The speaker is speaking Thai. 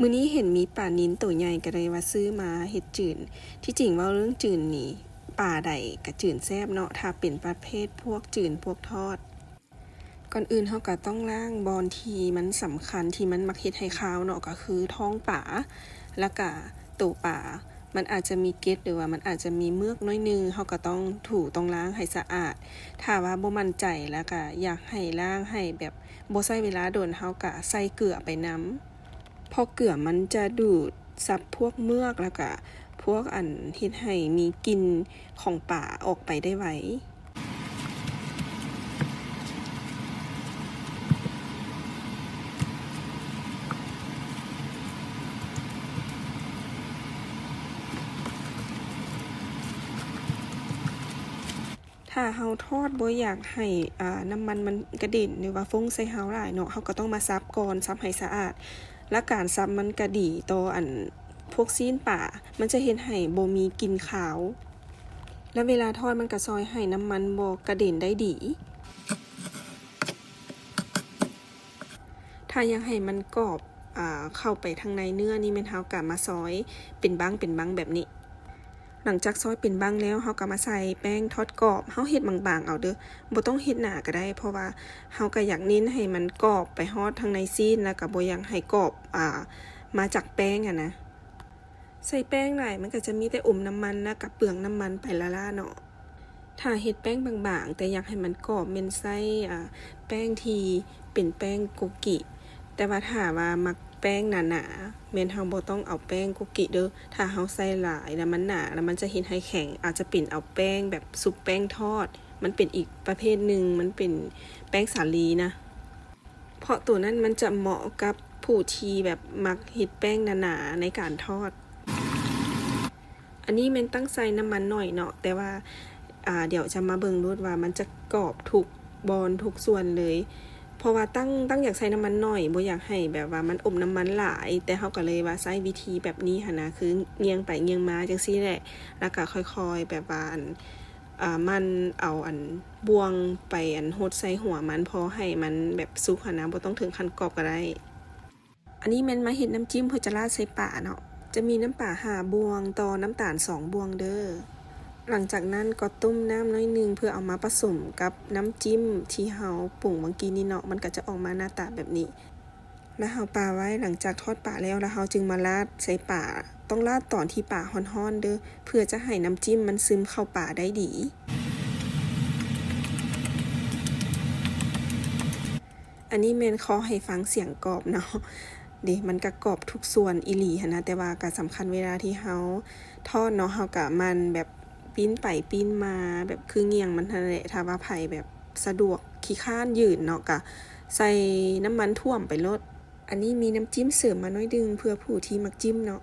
มื้อนี้เห็นมีปลานิ้นตัวใหญ่ก็เลยว่าซื้อมาเฮ็ดจืนที่จริงเว้าเรื่องจืนนี่ปลาใดก็จืนแซ่บเนาะถ้าเป็นประเภทพวกจืนพวกทอดก่อนอื่นเฮาก็ต้องล้างบอนที่มันสำคัญที่มันมักเฮ็ดให้คาวเนาะก็คือท้องปลาแล้วก็ตัวปลามันอาจจะมีเกล็ดหรือว่ามันอาจจะมีเมือกน้อยนึงเฮาก็ต้องถูต้องล้างให้สะอาดถ้าว่าบ่มั่นใจแล้วก็อยากให้ล้างให้แบบบ่ใช้เวลาโดนเฮาก็ใส่เกลือไปนำ พอเกลือมันจะดูดซับพวกเมือกแล้วก็พวกอันเฮ็ดให้มีกลิ่นของป่าออกไปได้ไวถ้าเฮาทอดบ่อยากให้น้ำมันกระเด็นหรือว่าฟงใส่เฮาหลายเนาะเฮาก็ต้องมาซับก่อนซับให้สะอาดและการซับมันก็ดีต่อพวกซีนป่ามันจะเฮ็ดให้บ่มีกลิ่นคาว และเวลาทอดมันก็ซอยให้น้ำมันบ่กระเด็นได้ดีถ้าอยากให้มันกรอบเข้าไปทางในเนื้อนี่แม่นเฮาก็มาซอยเป็นบั้งแบบนี้หลังจากซอยเป็นบั้งแล้วเฮาก็มาใส่แป้งทอดกรอบเฮาเฮ็ดบางๆเอาเด้อบ่ต้องเฮ็ดหนาก็ได้เพราะว่าเฮาก็อยากเน้นให้มันกรอบไปฮอดทางในซีนแล้วก็บ่อยากให้กรอบมาจากแป้งนะใส่แป้งหลายมันก็จะมีแต่อมน้ำมันนะกับเปลืองน้ำมันไปละล่าเนาะถ้าเฮ็ดแป้งบางๆแต่อยากให้มันกรอบแม่นใส่แป้งที่เป็นแป้งโกกิแต่ว่าถ้าว่ามักแป้งหนาๆแม่นเฮาบ่ต้องเอาแป้งโกกิเด้อถ้าเฮาใส่หลายแล้วมันหนาแล้วมันจะเฮ็ดให้แข็งอาจจะเป็นเอาแป้งแบบซุปแป้งทอดมันเป็นอีกประเภทหนึ่งมันเป็นแป้งสาลีนะเพราะตัวนั้นมันจะเหมาะกับผู้ที่แบบมักเฮ็ดแป้งหนาๆในการทอดอันนี้แม่นตั้งใส่น้ำมันหน่อยเนาะแต่ว่าเดี๋ยวจะมาเบิ่งดูว่ามันจะกรอบทุกบอนทุกส่วนเลยเพราะว่าตั้งอยากใส่น้ำมันหน่อยบ่อยากให้แบบว่ามันอมน้ำมันหลายแต่เฮาก็เลยว่าใช้วิธีแบบนี้หั่นนะคือเงียงไปเงียงมาจังซี่แหละแล้วก็ค่อยๆแบบว่ามันเอาบวงไปหดใส่หัวมันพอให้มันแบบสุกหั่นนะบ่ต้องถึงขั้นกรอบก็ได้อันนี้แม่นมาเฮ็ดน้ำจิ้มเพื่อจะราดใส่ปลาเนาะจะมีน้ำปลา5บวงต่อน้ำตาล2บวงเด้อ หลังจากนั้นก็ต้มน้ำน้อยนึงเพื่อเอามาผสมกับน้ำจิ้มที่เฮาปรุงเมื่อกี้นี้เนาะมันก็จะออกมาหน้าตาแบบนี้แล้วเฮาปาไว้หลังจากทอดปลาแล้วเฮาจึงมาราดใส่ปลาต้องราดตอนที่ปลาร้อนๆเด้อเพื่อจะให้น้ำจิ้มมันซึมเข้าปลาได้ดีอันนี้แม่นขอให้ฟังเสียงกรอบเนาะมันก็กรอบทุกส่วนอีหลีหันนะแต่ว่าก็สำคัญเวลาที่เฮาทอดเนาะเฮาก็มันแบบปิ้นไปปิ้นมาแบบคือเงียงมันนั่นแหละถ้าว่าไผแบบสะดวกขี้คร้านยืนเนาะก็ใส่น้ำมันท่วมไปโลดอันนี้มีน้ำจิ้มเสริมมาหน่อยนึงเพื่อผู้ที่มักจิ้มเนาะ